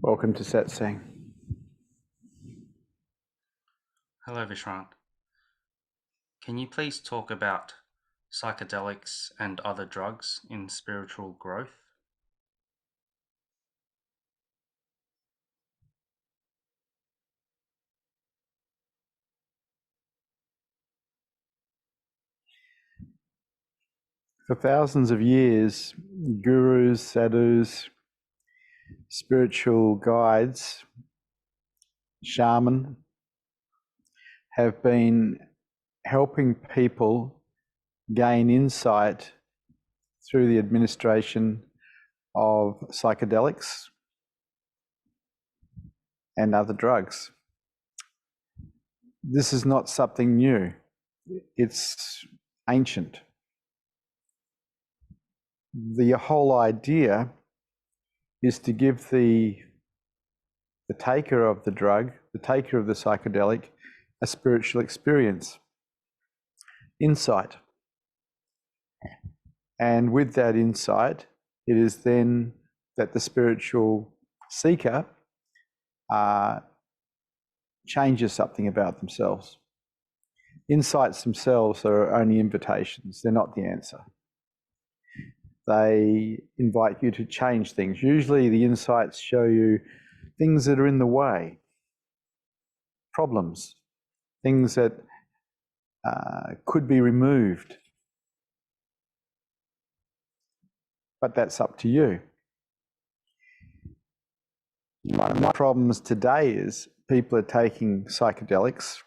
Welcome to Satsang. Hello, Vishrant. Can you please talk about psychedelics and other drugs in spiritual growth? For thousands of years, gurus, sadhus, spiritual guides, shaman have been helping people gain insight through the administration of psychedelics and other drugs. This is not something new. It's ancient. The whole idea is to give the taker of the drug, the taker of the psychedelic, a spiritual experience, insight. And with that insight, it is then that the spiritual seeker changes something about themselves. Insights themselves are only invitations, they're not the answer. They invite you to change things. Usually the insights show you things that are in the way, problems, things that could be removed. But that's up to you. One of my problems today is people are taking psychedelics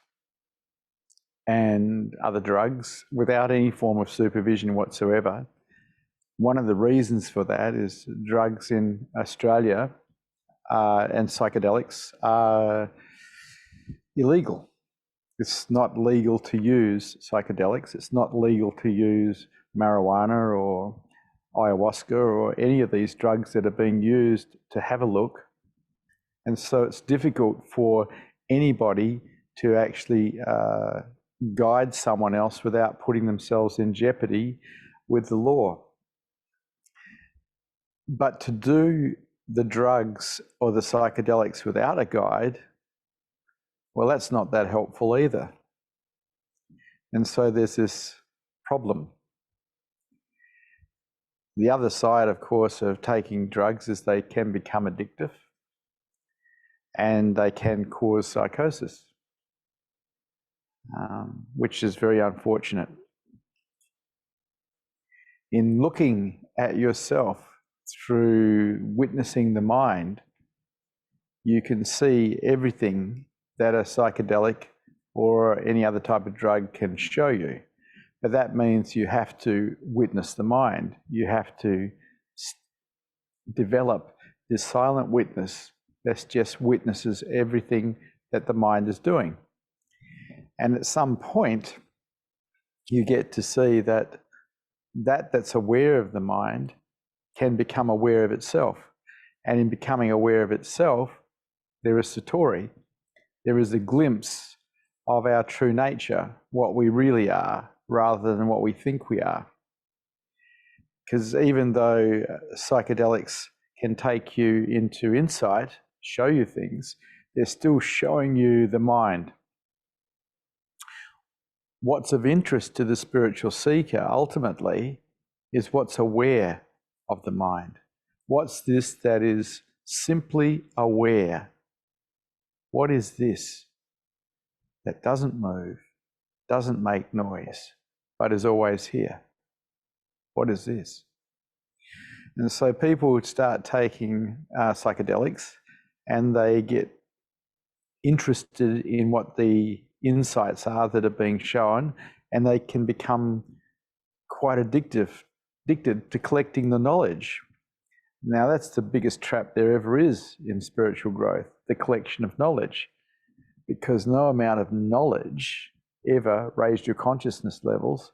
and other drugs without any form of supervision whatsoever. One of the reasons for that is drugs in Australia and psychedelics are illegal. It's not legal to use psychedelics. It's not legal to use marijuana or ayahuasca or any of these drugs that are being used to have a look. And so it's difficult for anybody to actually guide someone else without putting themselves in jeopardy with the law. But to do the drugs or the psychedelics without a guide, well, that's not that helpful either. And so there's this problem. The other side, of course, of taking drugs is they can become addictive and they can cause psychosis, which is very unfortunate. In looking at yourself through witnessing the mind, you can see everything that a psychedelic or any other type of drug can show you. But that means you have to witness the mind. You have to develop this silent witness that just witnesses everything that the mind is doing. And at some point, you get to see that that's aware of the mind can become aware of itself. And in becoming aware of itself, there is satori. There is a glimpse of our true nature, what we really are, rather than what we think we are. Because even though psychedelics can take you into insight, show you things, they're still showing you the mind. What's of interest to the spiritual seeker ultimately is what's aware of the mind. What's this that is simply aware? What is this that doesn't move, doesn't make noise, but is always here? What is this? And so people would start taking psychedelics and they get interested in what the insights are that are being shown, and they can become quite addicted to collecting the knowledge. Now that's the biggest trap there ever is in spiritual growth, the collection of knowledge, because no amount of knowledge ever raised your consciousness levels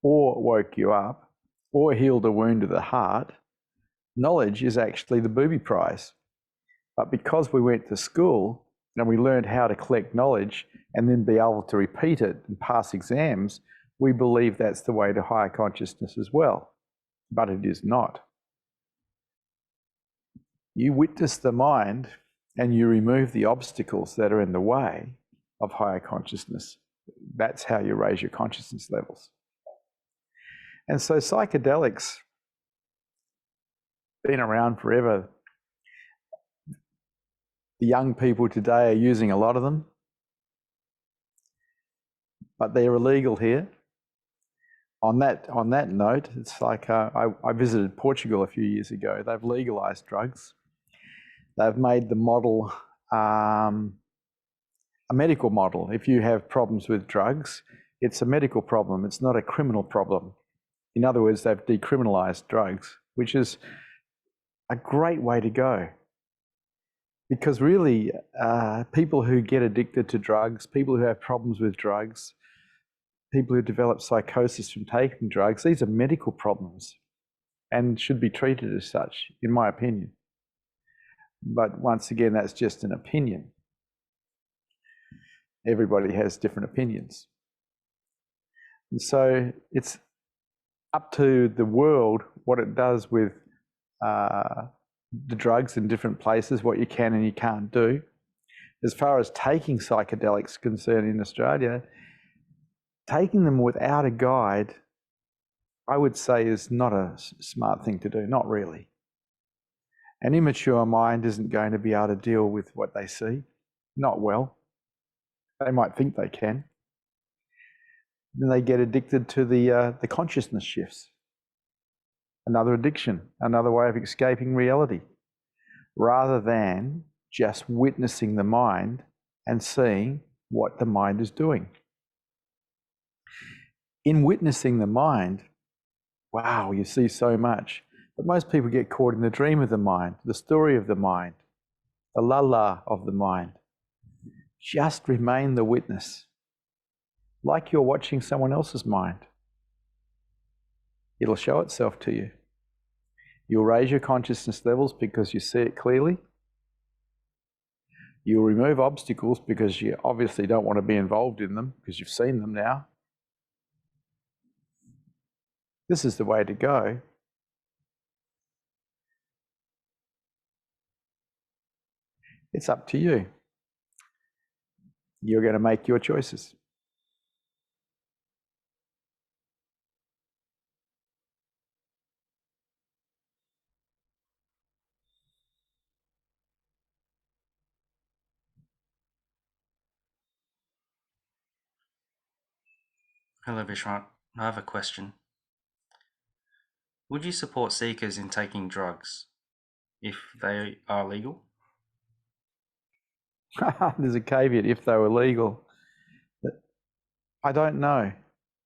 or woke you up or healed a wound of the heart. Knowledge is actually the booby prize. But because we went to school and we learned how to collect knowledge and then be able to repeat it and pass exams, we believe that's the way to higher consciousness as well. But it is not. You witness the mind and you remove the obstacles that are in the way of higher consciousness. That's how you raise your consciousness levels. And so psychedelics, been around forever. The young people today are using a lot of them, but they're illegal here. On that note, it's like I visited Portugal a few years ago. They've legalized drugs. They've made the model a medical model. If you have problems with drugs, it's a medical problem. It's not a criminal problem. In other words, they've decriminalized drugs, which is a great way to go. Because really, people who get addicted to drugs, people who have problems with drugs, people who develop psychosis from taking drugs, these are medical problems and should be treated as such, in my opinion. But once again, that's just an opinion. Everybody has different opinions. And so it's up to the world what it does with the drugs in different places, what you can and you can't do. As far as taking psychedelics is concerned in Australia, taking them without a guide, I would say, is not a smart thing to do, not really. An immature mind isn't going to be able to deal with what they see, not well. They might think they can. Then they get addicted to the consciousness shifts. Another addiction, another way of escaping reality, rather than just witnessing the mind and seeing what the mind is doing. In witnessing the mind, wow, you see so much. But most people get caught in the dream of the mind, the story of the mind, the la-la of the mind. Just remain the witness, like you're watching someone else's mind. It'll show itself to you. You'll raise your consciousness levels because you see it clearly. You'll remove obstacles because you obviously don't want to be involved in them because you've seen them now. This is the way to go. It's up to you. You're going to make your choices. Hello, Vishrant. I have a question. Would you support seekers in taking drugs if they are legal? There's a caveat, if they were legal. I don't know.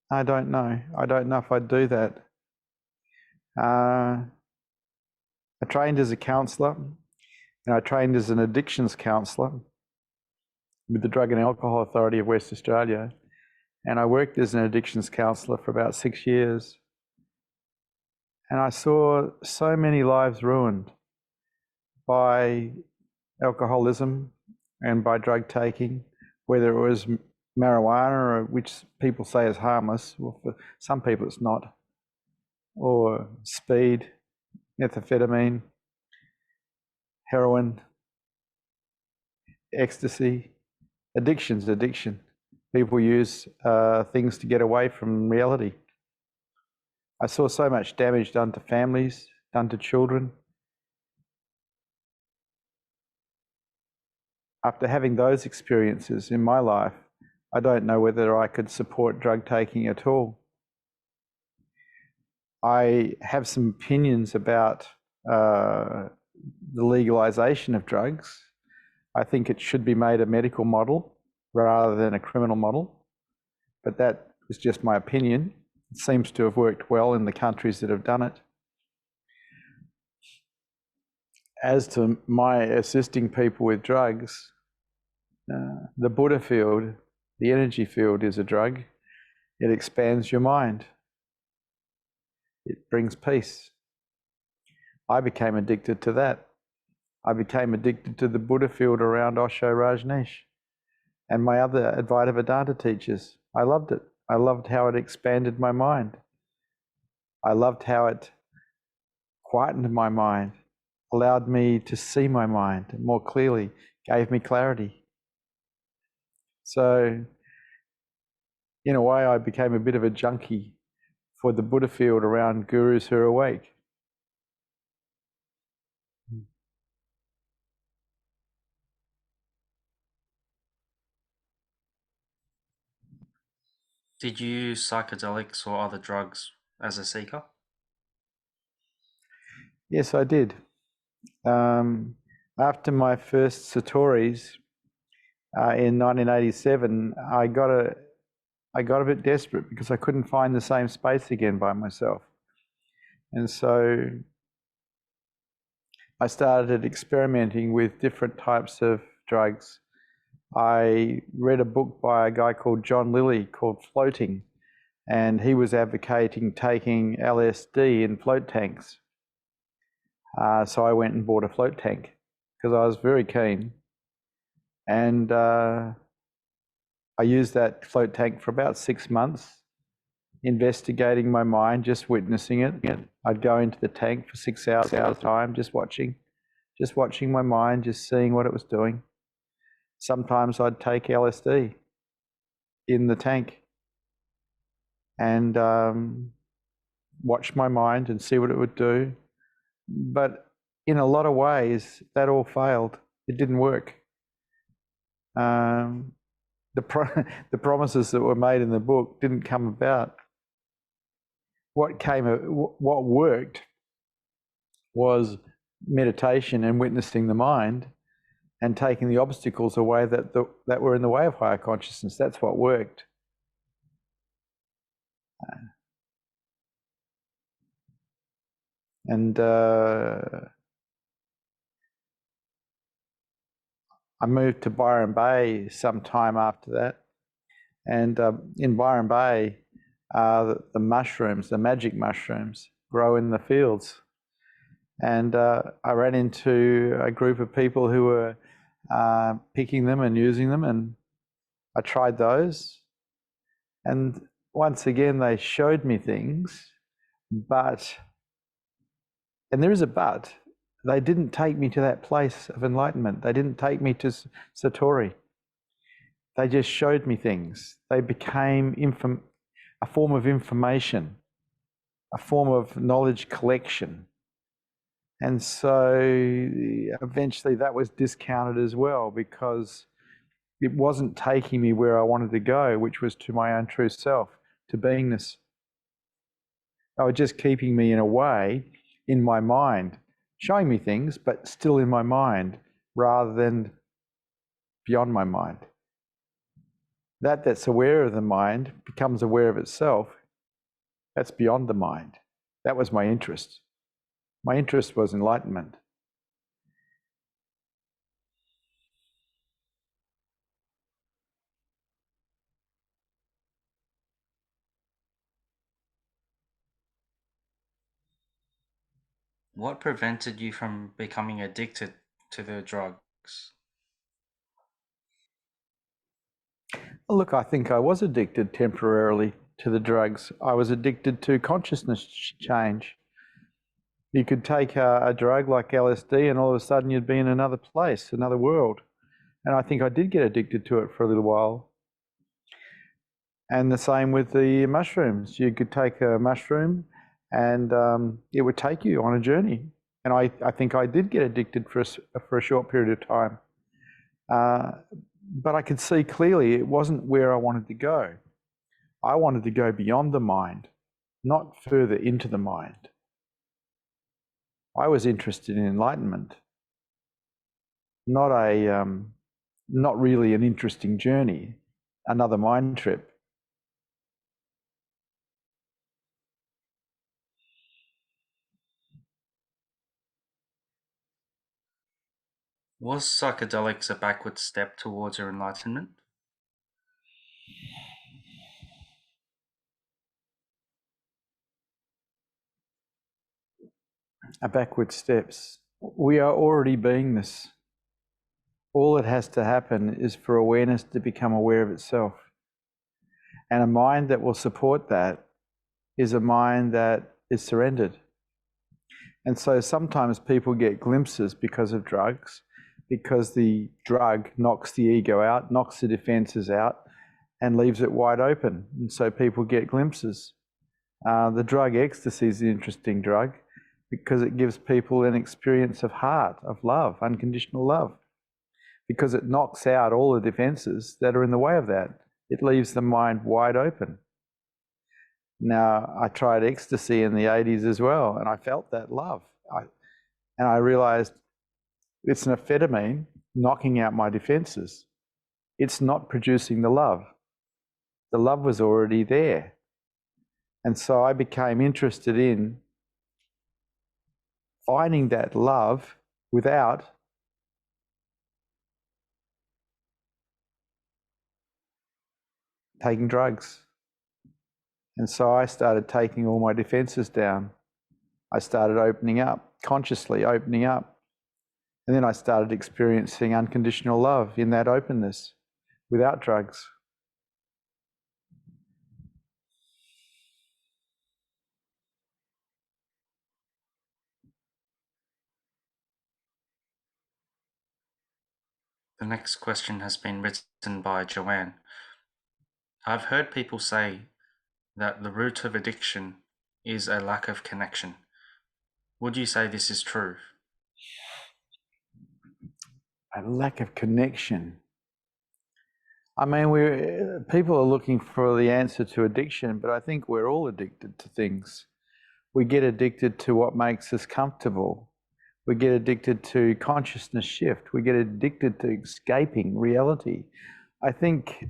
I don't know if I'd do that. I trained as a counsellor, and I trained as an addictions counsellor with the Drug and Alcohol Authority of West Australia, and I worked as an addictions counsellor for about 6 years. And I saw so many lives ruined by alcoholism and by drug taking, whether it was marijuana, or which people say is harmless. Well, for some people it's not. Or speed, methamphetamine, heroin, ecstasy. Addiction's addiction. People use things to get away from reality. I saw so much damage done to families, done to children. After having those experiences in my life, I don't know whether I could support drug taking at all. I have some opinions about the legalization of drugs. I think it should be made a medical model rather than a criminal model, but that is just my opinion. It seems to have worked well in the countries that have done it. As to my assisting people with drugs, the Buddha field, the energy field, is a drug. It expands your mind. It brings peace. I became addicted to that. I became addicted to the Buddha field around Osho Rajneesh and my other Advaita Vedanta teachers. I loved it. I loved how it expanded my mind. I loved how it quietened my mind. allowed me to see my mind more clearly, gave me clarity. So in a way, I became a bit of a junkie for the Buddha field around gurus who are awake. Did you use psychedelics or other drugs as a seeker? Yes, I did. After my first Satori's in 1987, I got a bit desperate because I couldn't find the same space again by myself. And so I started experimenting with different types of drugs. I read a book by a guy called John Lilly called Floating, and he was advocating taking LSD in float tanks. So I went and bought a float tank because I was very keen. And I used that float tank for about 6 months, investigating my mind, just witnessing it. I'd go into the tank for 6 hours at a time, just watching my mind, just seeing what it was doing. Sometimes I'd take LSD in the tank and watch my mind and see what it would do. But in a lot of ways, that all failed. It didn't work. The promises that were made in the book didn't come about. What worked was meditation and witnessing the mind and taking the obstacles away that were in the way of higher consciousness. That's what worked. And I moved to Byron Bay some time after that. And in Byron Bay, the mushrooms, the magic mushrooms, grow in the fields. And I ran into a group of people who were picking them and using them, and I tried those. And once again, they showed me things, and there is a but, they didn't take me to that place of enlightenment. They didn't take me to Satori. They just showed me things. They became a form of information, a form of knowledge collection. And so eventually that was discounted as well because it wasn't taking me where I wanted to go, which was to my own true self, to beingness. They were just keeping me in a way in my mind, showing me things, but still in my mind rather than beyond my mind. That's aware of the mind becomes aware of itself. That's beyond the mind. That was my interest. My interest was enlightenment. What prevented you from becoming addicted to the drugs? Look, I think I was addicted temporarily to the drugs. I was addicted to consciousness change. You could take a drug like LSD and all of a sudden you'd be in another place, another world. And I think I did get addicted to it for a little while. And the same with the mushrooms. You could take a mushroom and it would take you on a journey. And I think I did get addicted for a short period of time. But I could see clearly it wasn't where I wanted to go. I wanted to go beyond the mind, not further into the mind. I was interested in enlightenment, not really an interesting journey, another mind trip. Was psychedelics a backward step towards your enlightenment? A backward steps. We are already beingness. All that has to happen is for awareness to become aware of itself. And a mind that will support that is a mind that is surrendered. And so sometimes people get glimpses because of drugs, because the drug knocks the ego out, knocks the defenses out, and leaves it wide open. And so people get glimpses. The drug ecstasy is an interesting drug because it gives people an experience of heart, of love, unconditional love, because it knocks out all the defenses that are in the way of that. It leaves the mind wide open. Now, I tried ecstasy in the 80s as well, and I felt that love. And I realized it's an amphetamine knocking out my defenses. It's not producing the love. The love was already there. And so I became interested in finding that love without taking drugs. And so I started taking all my defenses down. I started opening up, consciously opening up. And then I started experiencing unconditional love in that openness without drugs. The next question has been written by Joanne. I've heard people say that the root of addiction is a lack of connection. Would you say this is true? A lack of connection. I mean, people are looking for the answer to addiction, but I think we're all addicted to things. We get addicted to what makes us comfortable. We get addicted to consciousness shift. We get addicted to escaping reality. I think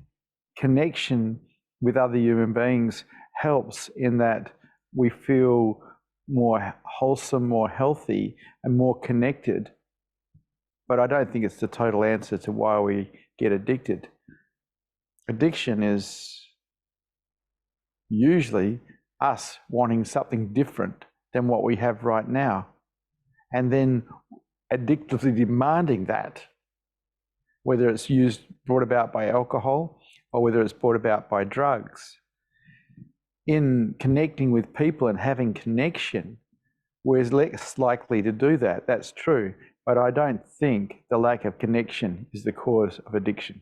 connection with other human beings helps in that we feel more wholesome, more healthy, and more connected. But I don't think it's the total answer to why we get addicted. Addiction is usually us wanting something different than what we have right now, and then addictively demanding that, whether it's brought about by alcohol or whether it's brought about by drugs. In connecting with people and having connection, we're less likely to do that. That's true, but I don't think the lack of connection is the cause of addiction.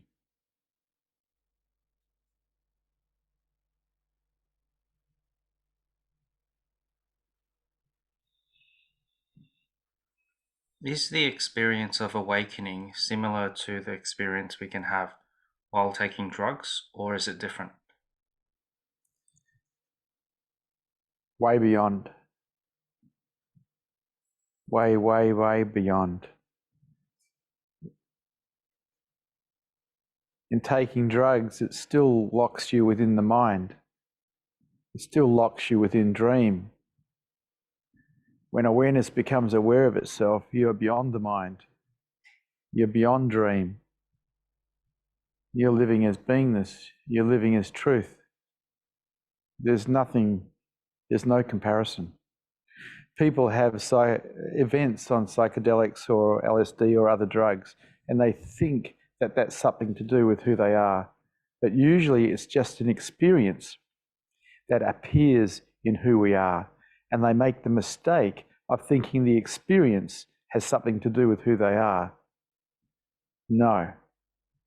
Is the experience of awakening similar to the experience we can have while taking drugs, or is it different? Way beyond. Way, way, way beyond. In taking drugs, it still locks you within the mind. It still locks you within dream. When awareness becomes aware of itself, you're beyond the mind. You're beyond dream. You're living as beingness. You're living as truth. There's no comparison. People have events on psychedelics or LSD or other drugs, and they think that that's something to do with who they are. But usually it's just an experience that appears in who we are. And they make the mistake of thinking the experience has something to do with who they are. No,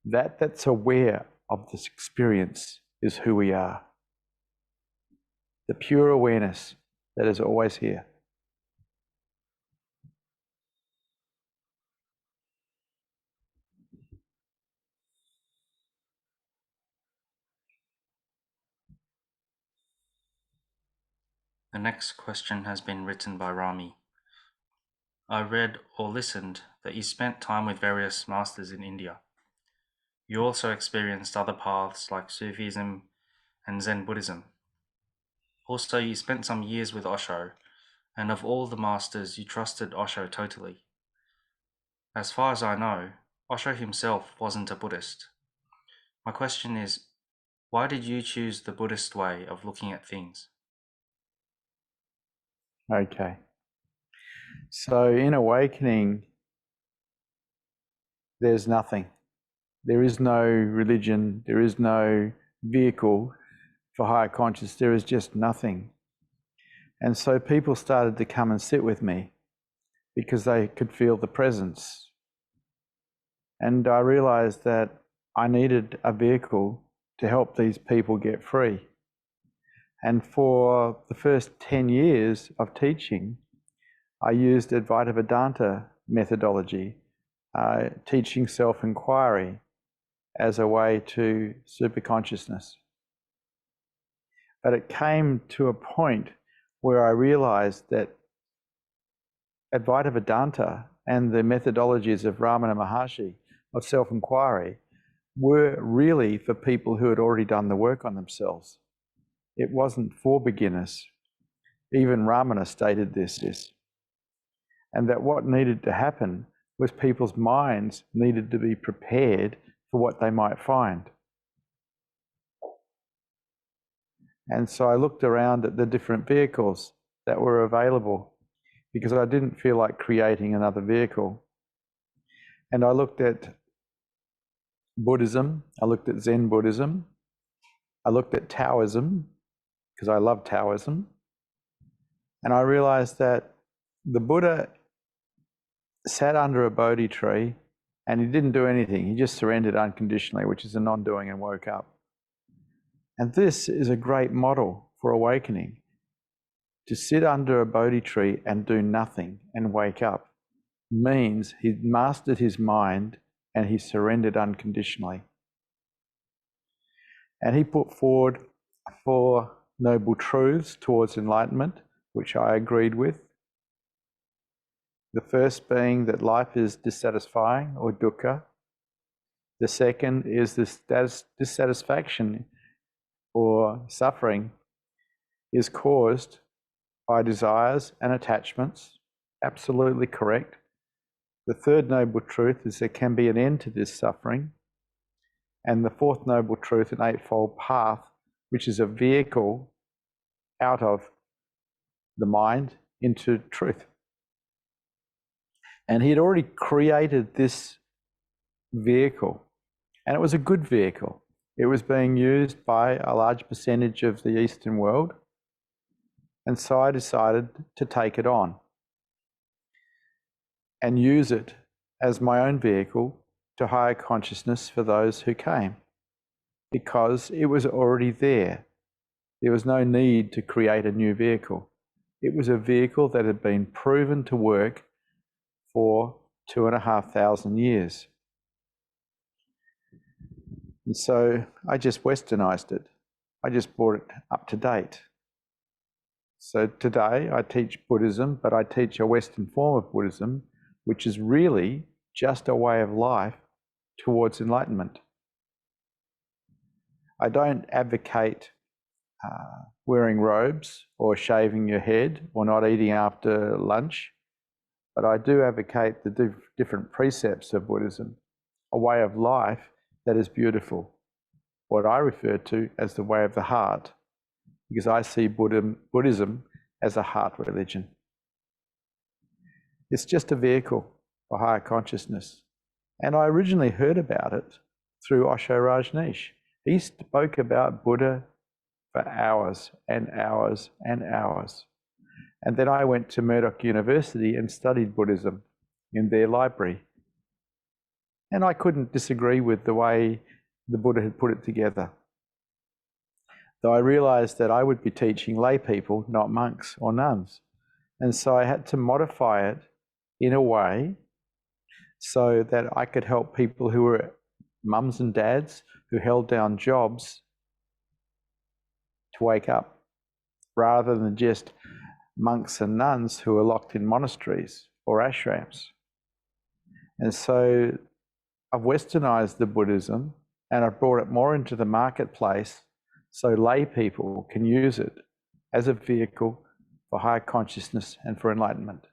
that's aware of this experience is who we are. The pure awareness that is always here. The next question has been written by Rami. I read or listened that you spent time with various masters in India. You also experienced other paths like Sufism and Zen Buddhism. Also, you spent some years with Osho, and of all the masters, you trusted Osho totally. As far as I know, Osho himself wasn't a Buddhist. My question is, why did you choose the Buddhist way of looking at things? Okay. So in awakening, there's nothing. There is no religion. There is no vehicle for higher conscious. There is just nothing. And so people started to come and sit with me. because they could feel the presence. And I realized that I needed a vehicle to help these people get free. And for the first 10 years of teaching, I used Advaita Vedanta methodology, teaching self-inquiry as a way to superconsciousness. But it came to a point where I realized that Advaita Vedanta and the methodologies of Ramana Maharshi of self-inquiry were really for people who had already done the work on themselves. It wasn't for beginners. Even Ramana stated this. And that what needed to happen was people's minds needed to be prepared for what they might find. And so I looked around at the different vehicles that were available because I didn't feel like creating another vehicle. And I looked at Buddhism, I looked at Zen Buddhism, I looked at Taoism, because I love Taoism, and I realized that the Buddha sat under a Bodhi tree and he didn't do anything. He just surrendered unconditionally, which is a non-doing, and woke up. And this is a great model for awakening. To sit under a Bodhi tree and do nothing and wake up means he mastered his mind and he surrendered unconditionally. And he put forward 4 noble truths towards enlightenment, which I agreed with. The first being that life is dissatisfying, or dukkha. The second is this dissatisfaction or suffering is caused by desires and attachments. Absolutely correct. The third noble truth is there can be an end to this suffering. And the fourth noble truth, an eightfold path, which is a vehicle out of the mind into truth. And he had already created this vehicle, and it was a good vehicle. It was being used by a large percentage of the Eastern world, and so I decided to take it on and use it as my own vehicle to higher consciousness for those who came, because it was already there. There was no need to create a new vehicle. It was a vehicle that had been proven to work for 2,500 years. And so I just westernized it. I just brought it up to date. So today I teach Buddhism, but I teach a Western form of Buddhism, which is really just a way of life towards enlightenment. I don't advocate wearing robes or shaving your head or not eating after lunch, but I do advocate the different precepts of Buddhism, a way of life that is beautiful, what I refer to as the way of the heart, because I see Buddhism as a heart religion. It's just a vehicle for higher consciousness. And I originally heard about it through Osho Rajneesh. He spoke about Buddha for hours and hours and hours. And then I went to Murdoch University and studied Buddhism in their library. And I couldn't disagree with the way the Buddha had put it together. Though I realized that I would be teaching lay people, not monks or nuns. And so I had to modify it in a way so that I could help people who were mums and dads who held down jobs to wake up, rather than just monks and nuns who are locked in monasteries or ashrams. And so I've westernized the Buddhism and I've brought it more into the marketplace so lay people can use it as a vehicle for higher consciousness and for enlightenment.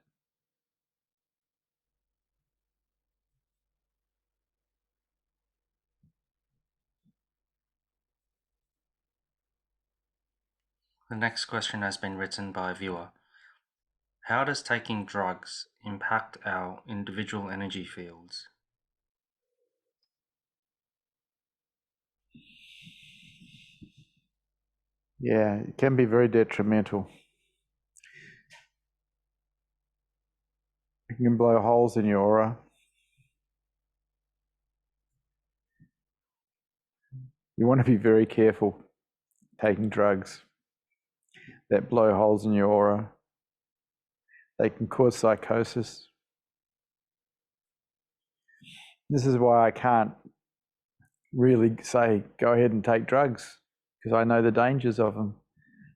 The next question has been written by a viewer. How does taking drugs impact our individual energy fields? Yeah, it can be very detrimental. You can blow holes in your aura. You want to be very careful taking drugs that blow holes in your aura. They can cause psychosis. This is why I can't really say, go ahead and take drugs, because I know the dangers of them.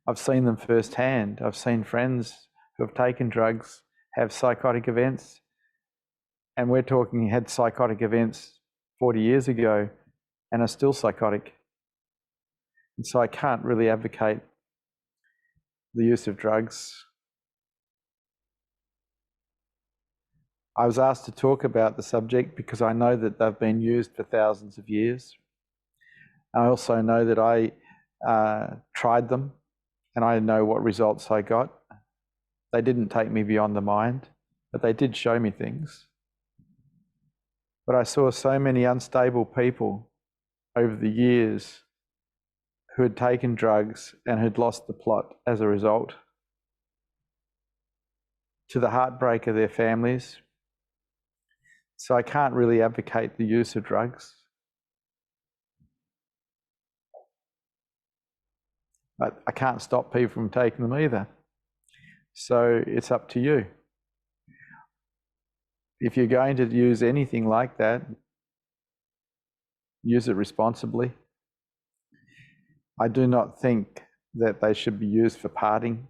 I've seen them firsthand. I've seen friends who have taken drugs have psychotic events, and we're talking had psychotic events 40 years ago and are still psychotic. And so I can't really advocate the use of drugs. I was asked to talk about the subject because I know that they've been used for thousands of years. I also know that I tried them and I know what results I got. They didn't take me beyond the mind, but they did show me things. But I saw so many unstable people over the years who had taken drugs and had lost the plot as a result, to the heartbreak of their families. So I can't really advocate the use of drugs. But I can't stop people from taking them either. So it's up to you. If you're going to use anything like that, use it responsibly. I do not think that they should be used for partying.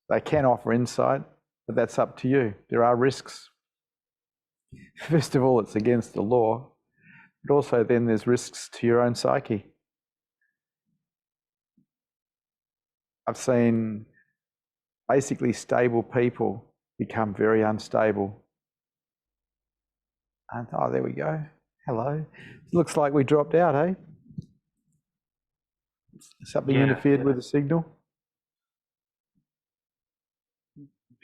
They can offer insight, but that's up to you. There are risks. First of all, it's against the law, but also then there's risks to your own psyche. I've seen basically stable people become very unstable. And, oh, there we go. Hello. It looks like we dropped out, eh? Something interfered with the signal?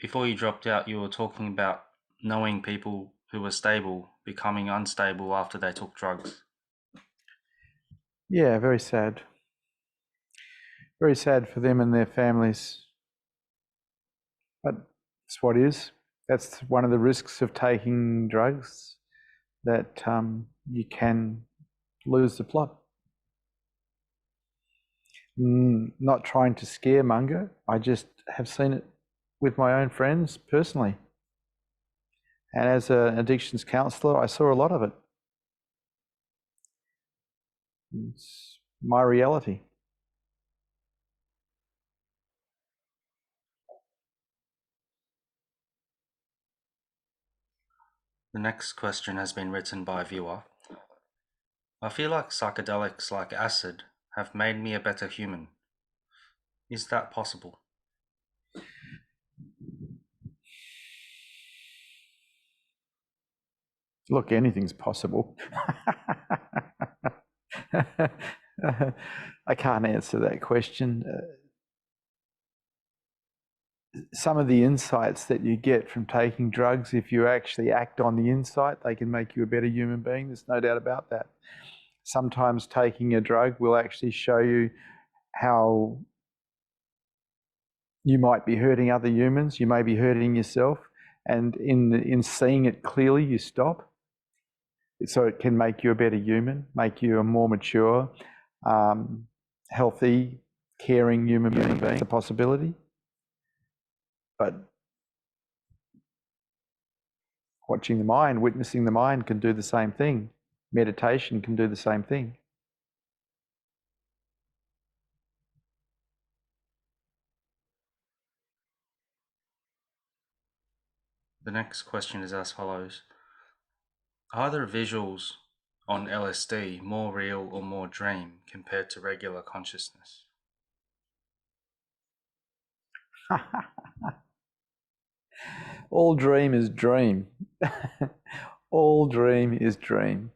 Before you dropped out, you were talking about knowing people who were stable becoming unstable after they took drugs. Yeah, very sad. Very sad for them and their families. But it's what is. That's one of the risks of taking drugs, that you can lose the plot. Not trying to scaremonger, I just have seen it with my own friends personally. And as an addictions counsellor, I saw a lot of it. It's my reality. The next question has been written by a viewer. I feel like psychedelics like acid have made me a better human. Is that possible? Look, anything's possible. I can't answer that question. Some of the insights that you get from taking drugs, if you actually act on the insight, they can make you a better human being. There's no doubt about that. Sometimes taking a drug will actually show you how you might be hurting other humans, you may be hurting yourself, and in seeing it clearly, you stop. So it can make you a better human, make you a more mature, healthy, caring human being. It's a possibility. But watching the mind, witnessing the mind can do the same thing. Meditation can do the same thing. The next question is as follows. Are the visuals on LSD more real or more dream compared to regular consciousness? All dream is dream. All dream is dream.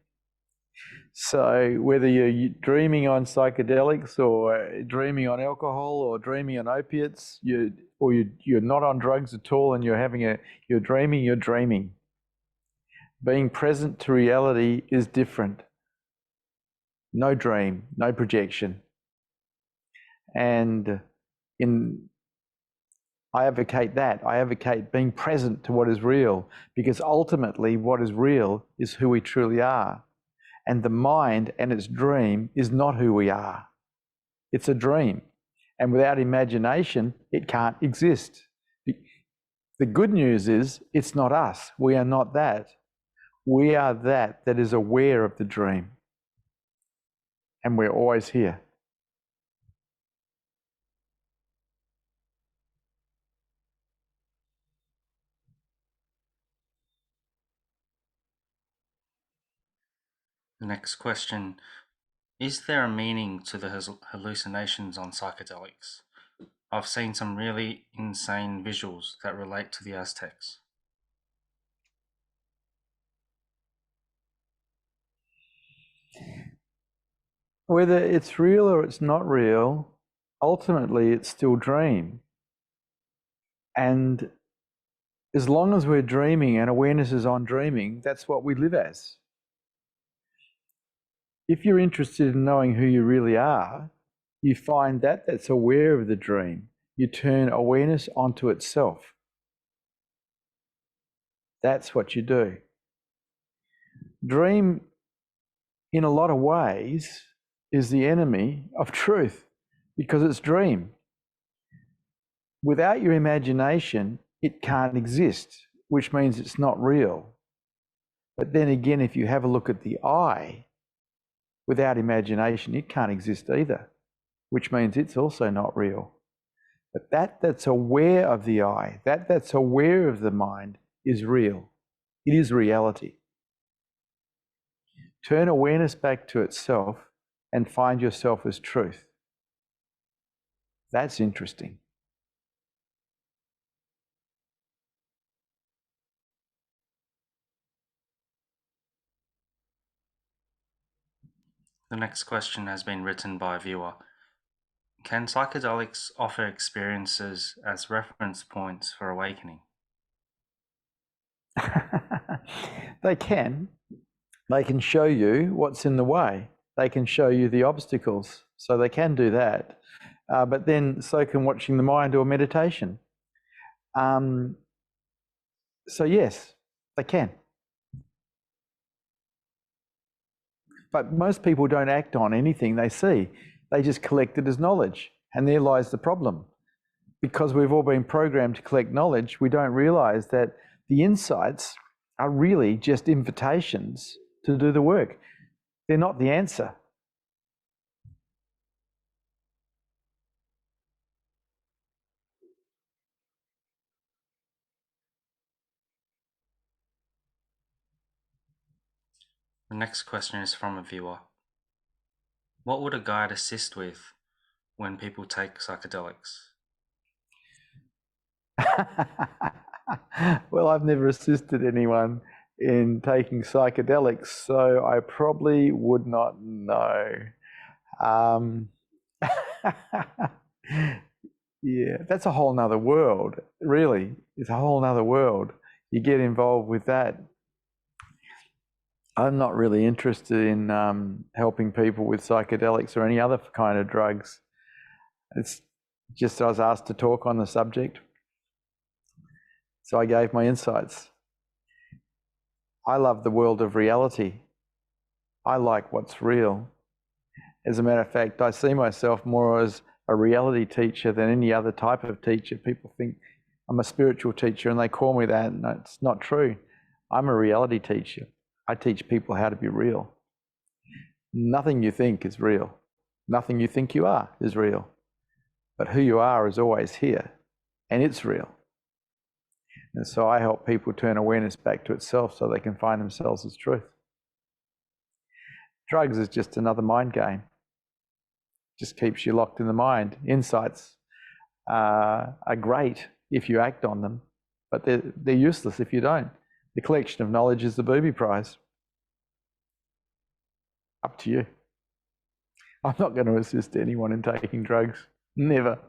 So whether you're dreaming on psychedelics or dreaming on alcohol or dreaming on opiates, you're not on drugs at all and you're dreaming. Being present to reality is different. No dream, no projection. And in I advocate that. I advocate being present to what is real, because ultimately what is real is who we truly are. And the mind and its dream is not who we are. It's a dream. And without imagination, it can't exist. The good news is it's not us. We are not that. We are that is aware of the dream. And we're always here. The next question: is there a meaning to the hallucinations on psychedelics? I've seen some really insane visuals that relate to the Aztecs. Whether it's real or it's not real, ultimately it's still dream. And as long as we're dreaming and awareness is on dreaming, that's what we live as. If you're interested in knowing who you really are, you find that that's aware of the dream. You turn awareness onto itself. That's what you do. Dream, in a lot of ways, is the enemy of truth, because it's dream. Without your imagination, it can't exist, which means it's not real. But then again, if you have a look at the I, without imagination, it can't exist either, which means it's also not real. But that's aware of the I, that's aware of the mind, is real. It is reality. Turn awareness back to itself and find yourself as truth. That's interesting. The next question has been written by a viewer. Can psychedelics offer experiences as reference points for awakening? They can. They can show you what's in the way. They can show you the obstacles. So they can do that. But then so can watching the mind or meditation. So yes, they can. But most people don't act on anything they see. They just collect it as knowledge. And there lies the problem. Because we've all been programmed to collect knowledge, we don't realize that the insights are really just invitations to do the work. They're not the answer. The next question is from a viewer. What would a guide assist with when people take psychedelics? Well, I've never assisted anyone in taking psychedelics, so I probably would not know. Yeah, that's a whole nother world, really. It's a whole nother world. You get involved with that. I'm not really interested in helping people with psychedelics or any other kind of drugs. It's just I was asked to talk on the subject, so I gave my insights. I love the world of reality. I like what's real. As a matter of fact, I see myself more as a reality teacher than any other type of teacher. People think I'm a spiritual teacher and they call me that, and it's not true. I'm a reality teacher. I teach people how to be real. Nothing you think is real. Nothing you think you are is real. But who you are is always here, and it's real. And so I help people turn awareness back to itself so they can find themselves as truth. Drugs is just another mind game. Just keeps you locked in the mind. Insights are great if you act on them, but they're useless if you don't. The collection of knowledge is the booby prize. Up to you. I'm not going to assist anyone in taking drugs. Never.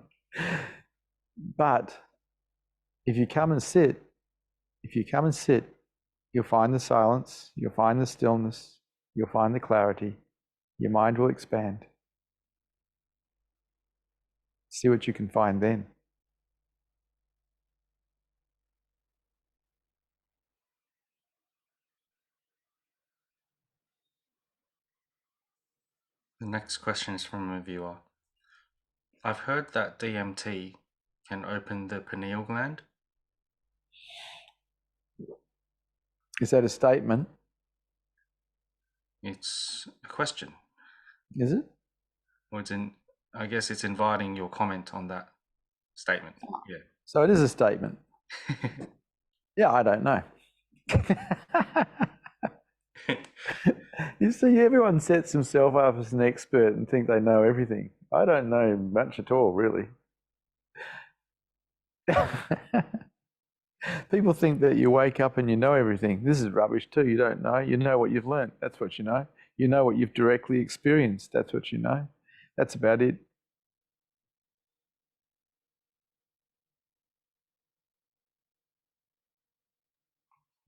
But if you come and sit, you'll find the silence, you'll find the stillness, you'll find the clarity. Your mind will expand. See what you can find then. Next question is from a viewer. I've heard that DMT can open the pineal gland. Is that a statement? It's a question. Is it? Well, I guess it's inviting your comment on that statement. Yeah. So it is a statement. Yeah, I don't know. You see, everyone sets himself up as an expert and think they know everything. I don't know much at all, really. People think that you wake up and you know everything. This is rubbish too. You don't know. You know what you've learnt. That's what you know. You know what you've directly experienced. That's what you know. That's about it.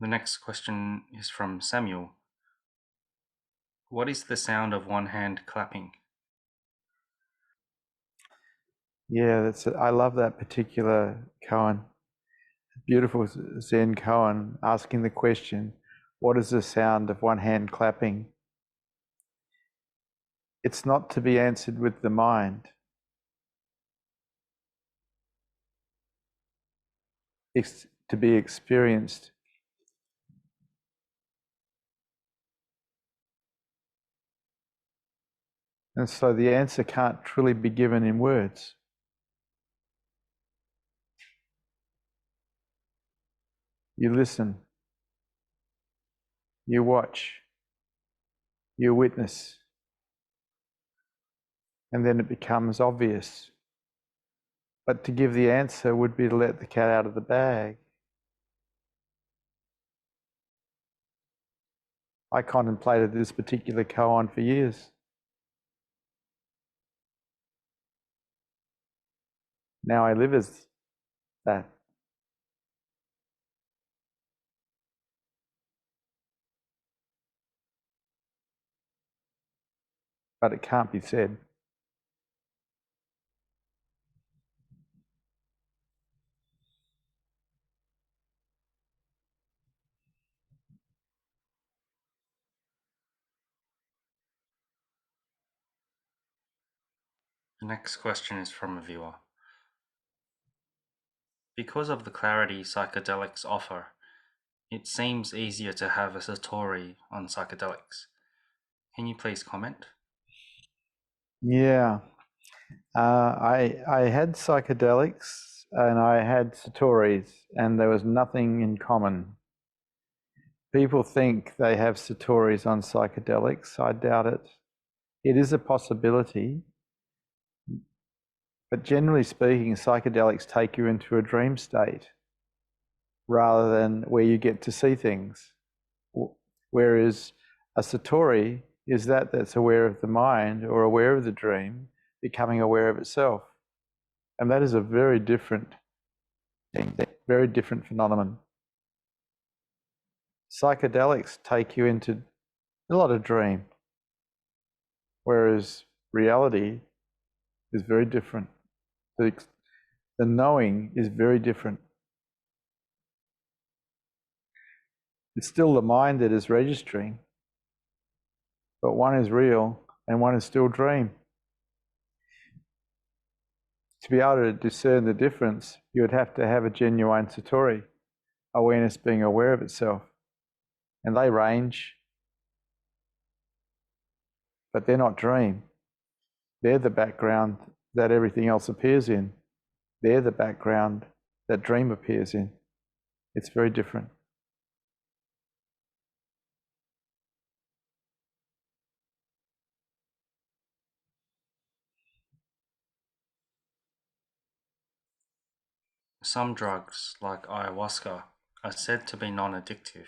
The next question is from Samuel. What is the sound of one hand clapping? Yeah, I love that particular koan. Beautiful Zen koan asking the question, what is the sound of one hand clapping? It's not to be answered with the mind. It's to be experienced. And so the answer can't truly be given in words. You listen, you watch, you witness, and then it becomes obvious. But to give the answer would be to let the cat out of the bag. I contemplated this particular koan for years. Now I live as that. But it can't be said. The next question is from a viewer. Because of the clarity psychedelics offer, it seems easier to have a satori on psychedelics. Can you please comment? Yeah. I had psychedelics and I had satoris, and there was nothing in common. People think they have satoris on psychedelics. I doubt it. It is a possibility, but generally speaking, psychedelics take you into a dream state rather than where you get to see things. Whereas a satori is that's aware of the mind or aware of the dream, becoming aware of itself. And that is a very different thing, very different phenomenon. Psychedelics take you into a lot of dream, whereas reality is very different. The knowing is very different. It's still the mind that is registering, but one is real and one is still dream. To be able to discern the difference, you would have to have a genuine satori, awareness being aware of itself. And they range, but they're not dream. They're the background that everything else appears in. They're the background that dream appears in. It's very different. Some drugs, like ayahuasca, are said to be non-addictive.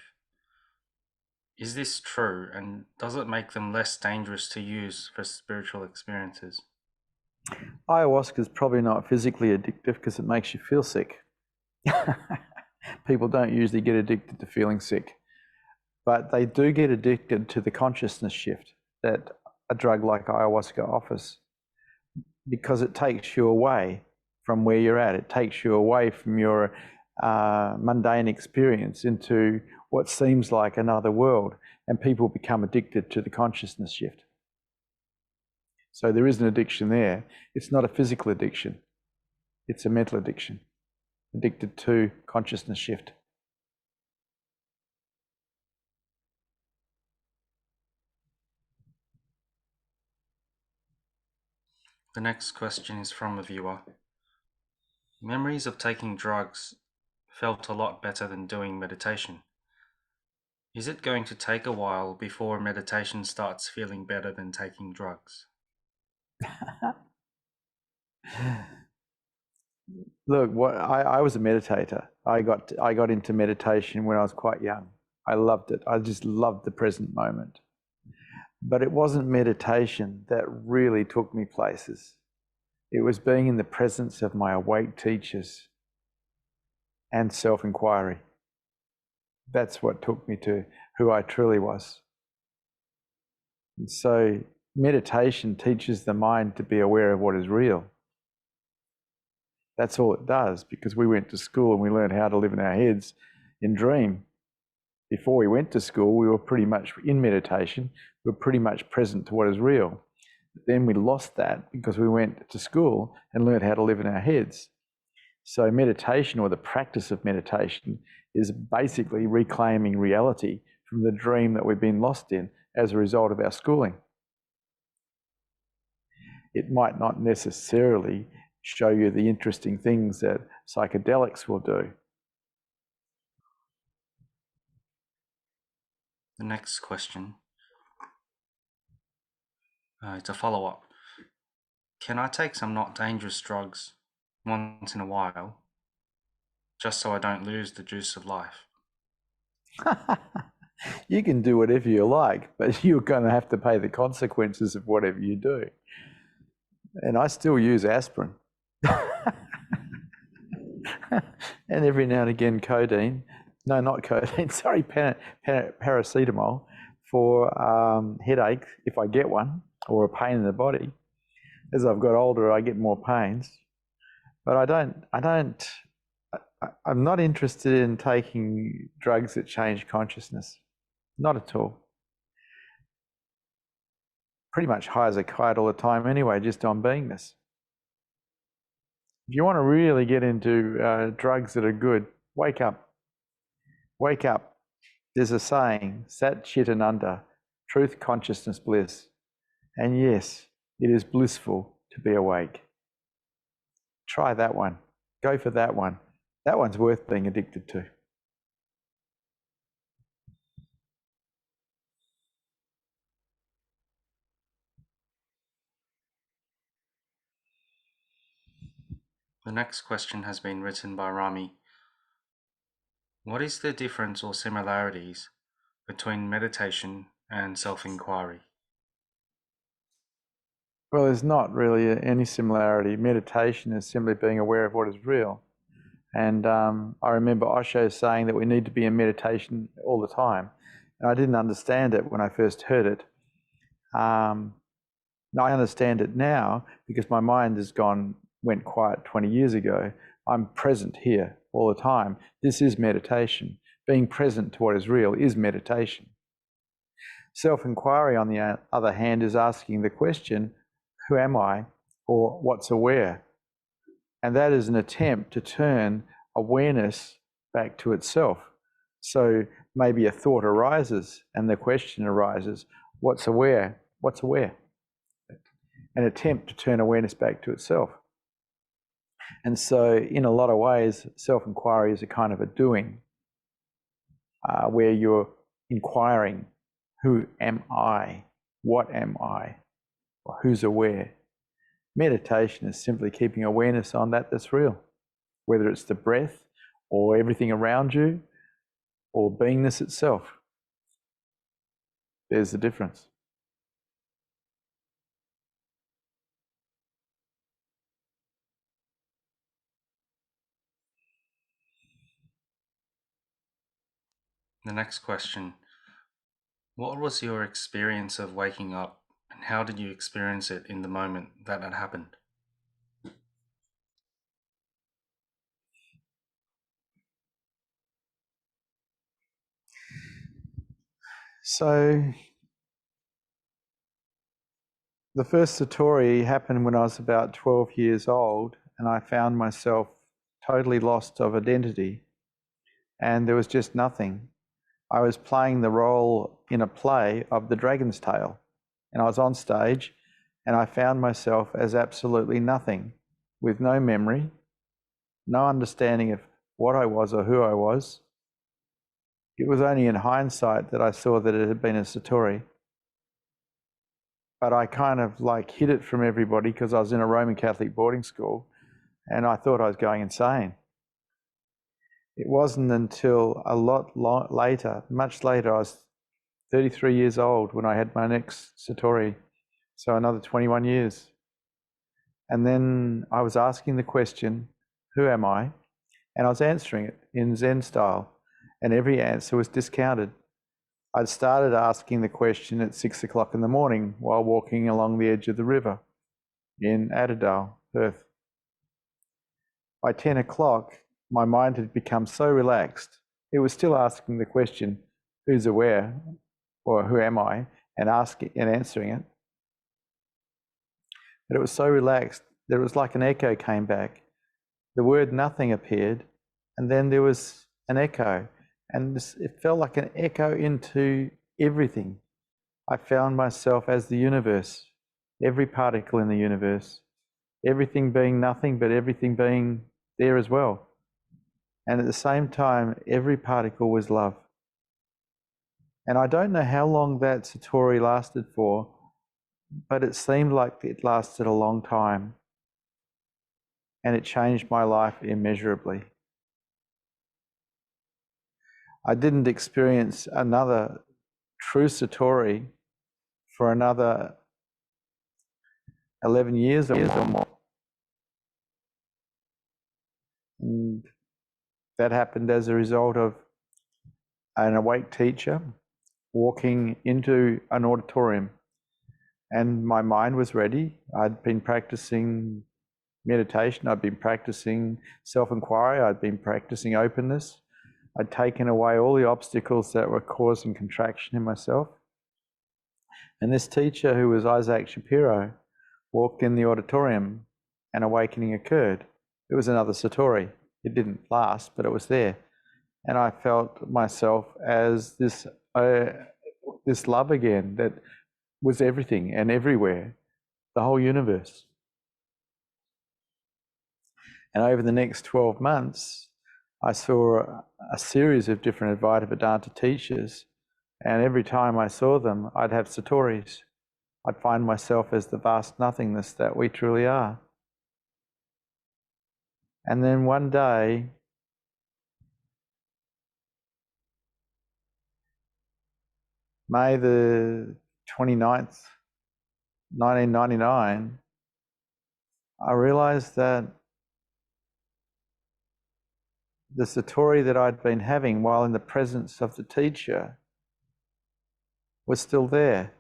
Is this true, and does it make them less dangerous to use for spiritual experiences? Ayahuasca is probably not physically addictive because it makes you feel sick. People don't usually get addicted to feeling sick, but they do get addicted to the consciousness shift that a drug like ayahuasca offers, because it takes you away from where you're at. It takes you away from your mundane experience into what seems like another world, and people become addicted to the consciousness shift. So there is an addiction there. It's not a physical addiction. It's a mental addiction, addicted to consciousness shift. The next question is from a viewer. Memories of taking drugs felt a lot better than doing meditation. Is it going to take a while before meditation starts feeling better than taking drugs? Look, I was a meditator. I got into meditation when I was quite young. I loved it. I just loved the present moment. But it wasn't meditation that really took me places. It was being in the presence of my awake teachers and self-inquiry. That's what took me to who I truly was. And so meditation teaches the mind to be aware of what is real. That's all it does, because we went to school and we learned how to live in our heads in dream. Before we went to school, we were pretty much in meditation. We were pretty much present to what is real. But then we lost that because we went to school and learned how to live in our heads. So meditation, or the practice of meditation, is basically reclaiming reality from the dream that we've been lost in as a result of our schooling. It might not necessarily show you the interesting things that psychedelics will do. The next question, it's a follow-up. Can I take some not dangerous drugs once in a while, just so I don't lose the juice of life? You can do whatever you like, but you're going to have to pay the consequences of whatever you do. And I still use aspirin. And every now and again codeine. No, not codeine, sorry, paracetamol for headache, if I get one, or a pain in the body. As I've got older, I get more pains. But I'm not interested in taking drugs that change consciousness. Not at all. Pretty much high as a kite all the time anyway, just on beingness. If you want to really get into drugs that are good, wake up. Wake up. There's a saying, Sat Chitananda, truth, consciousness, bliss. And yes, it is blissful to be awake. Try that one. Go for that one. That one's worth being addicted to. The next question has been written by Rami. What is the difference or similarities between meditation and self-inquiry? Well, there's not really any similarity. Meditation is simply being aware of what is real. And I remember Osho saying that we need to be in meditation all the time. And I didn't understand it when I first heard it. Now I understand it now because my mind went quiet 20 years ago. I'm present here all the time. This is meditation. Being present to what is real is meditation. Self-inquiry, on the other hand, is asking the question, who am I, or what's aware? And that is an attempt to turn awareness back to itself. So maybe a thought arises and the question arises, what's aware? What's aware? An attempt to turn awareness back to itself. And so in a lot of ways, self-inquiry is a kind of a doing, where you're inquiring, who am I? What am I? Or who's aware? Meditation is simply keeping awareness on that's real, whether it's the breath or everything around you or beingness itself. There's the difference. The next question. What was your experience of waking up, and how did you experience it in the moment that it happened? So The first satori happened when I was about 12 years old, and I found myself totally lost of identity, and there was just nothing. I was playing the role in a play of The Dragon's Tail, and I was on stage, and I found myself as absolutely nothing, with no memory, no understanding of what I was or who I was. It was only in hindsight that I saw that it had been a satori. But I kind of like hid it from everybody because I was in a Roman Catholic boarding school and I thought I was going insane. It wasn't until a lot later, much later, I was 33 years old when I had my next satori, so another 21 years. And then I was asking the question, who am I? And I was answering it in Zen style, and every answer was discounted. I'd started asking the question at 6 o'clock in the morning while walking along the edge of the river in Adderall, Perth. By 10 o'clock, my mind had become so relaxed. It was still asking the question, who's aware, or who am I, and answering it. But it was so relaxed that it was like an echo came back. The word nothing appeared, and then there was an echo, and it felt like an echo into everything. I found myself as the universe, every particle in the universe, everything being nothing, but everything being there as well. And at the same time, every particle was love. And I don't know how long that satori lasted for, but it seemed like it lasted a long time. And it changed my life immeasurably. I didn't experience another true satori for another 11 years or more. And that happened as a result of an awake teacher walking into an auditorium, and my mind was ready. I'd been practicing meditation, I'd been practicing self-inquiry, I'd been practicing openness. I'd taken away all the obstacles that were causing contraction in myself. And this teacher, who was Isaac Shapiro, walked in the auditorium and awakening occurred. It was another satori. It didn't last, but it was there. And I felt myself as this love again that was everything and everywhere, the whole universe. And over the next 12 months, I saw a series of different Advaita Vedanta teachers, and every time I saw them, I'd have satoris. I'd find myself as the vast nothingness that we truly are. And then one day, May the 29th, 1999, I realized that the satori that I'd been having while in the presence of the teacher was still there.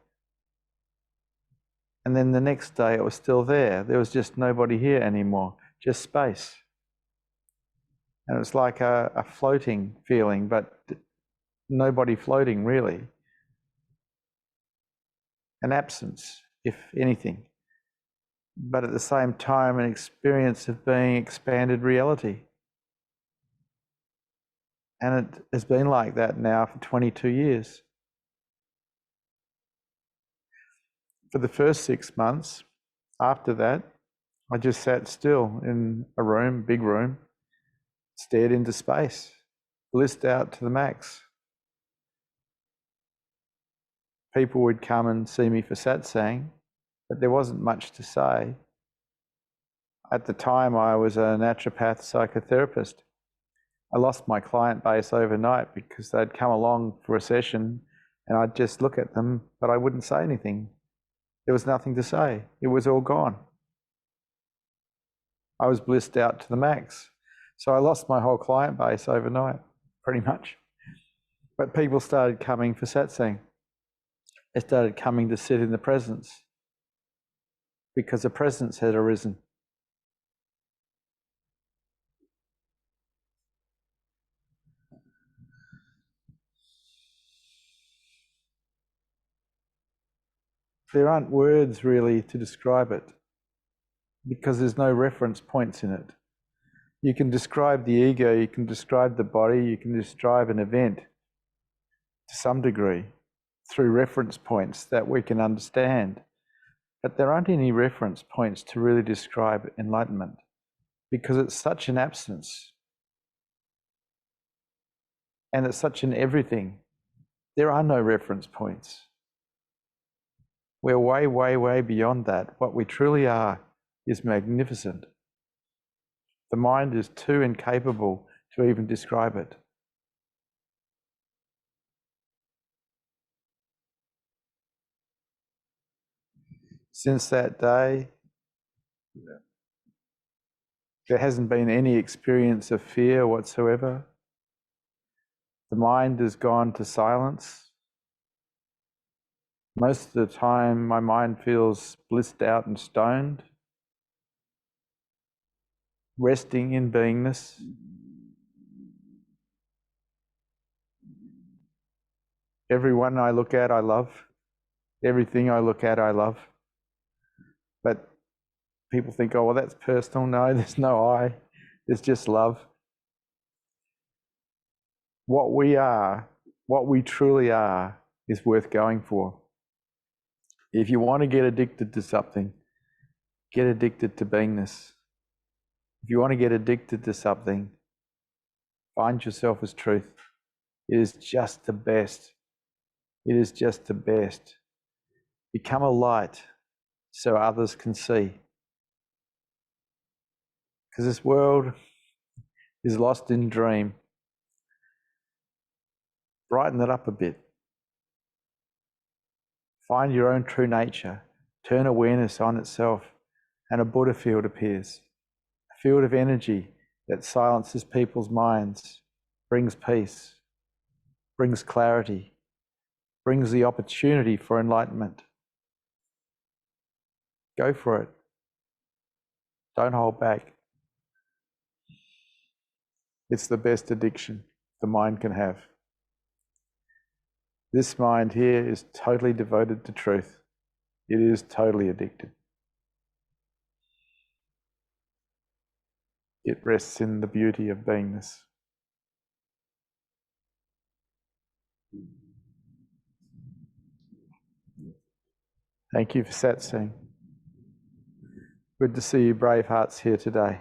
And then the next day it was still there. There was just nobody here anymore, just space. And it was like a floating feeling, but nobody floating really. An absence, if anything. But at the same time, an experience of being expanded reality. And it has been like that now for 22 years. For the first 6 months after that, I just sat still in a room, big room, stared into space, blissed out to the max. People would come and see me for satsang, but there wasn't much to say. At the time, I was a naturopath psychotherapist. I lost my client base overnight because they'd come along for a session and I'd just look at them, but I wouldn't say anything. There was nothing to say. It was all gone. I was blissed out to the max. So I lost my whole client base overnight, pretty much. But people started coming for satsang. They started coming to sit in the presence because a presence had arisen. there aren't words really to describe it because there's no reference points in it. You can describe the ego, you can describe the body, you can describe an event to some degree through reference points that we can understand. But there aren't any reference points to really describe enlightenment because it's such an absence and it's such an everything. There are no reference points. We're way, way, way beyond that. What we truly are is magnificent. The mind is too incapable to even describe it. Since that day, there hasn't been any experience of fear whatsoever. The mind has gone to silence. Most of the time, my mind feels blissed out and stoned, resting in beingness. Everyone I look at, I love. Everything I look at, I love. But people think, oh, well, that's personal. No, there's no I. There's just love. What we are, what we truly are, is worth going for. If you want to get addicted to something, get addicted to beingness. If you want to get addicted to something, find yourself as truth. It is just the best. It is just the best. Become a light so others can see. Because this world is lost in dream. Brighten it up a bit. Find your own true nature. Turn awareness on itself, and a Buddha field appears. A field of energy that silences people's minds, brings peace, brings clarity, brings the opportunity for enlightenment. Go for it. Don't hold back. It's the best addiction the mind can have. This mind here is totally devoted to truth. It is totally addicted. It rests in the beauty of beingness. Thank you for Satsang. Good to see you brave hearts here today.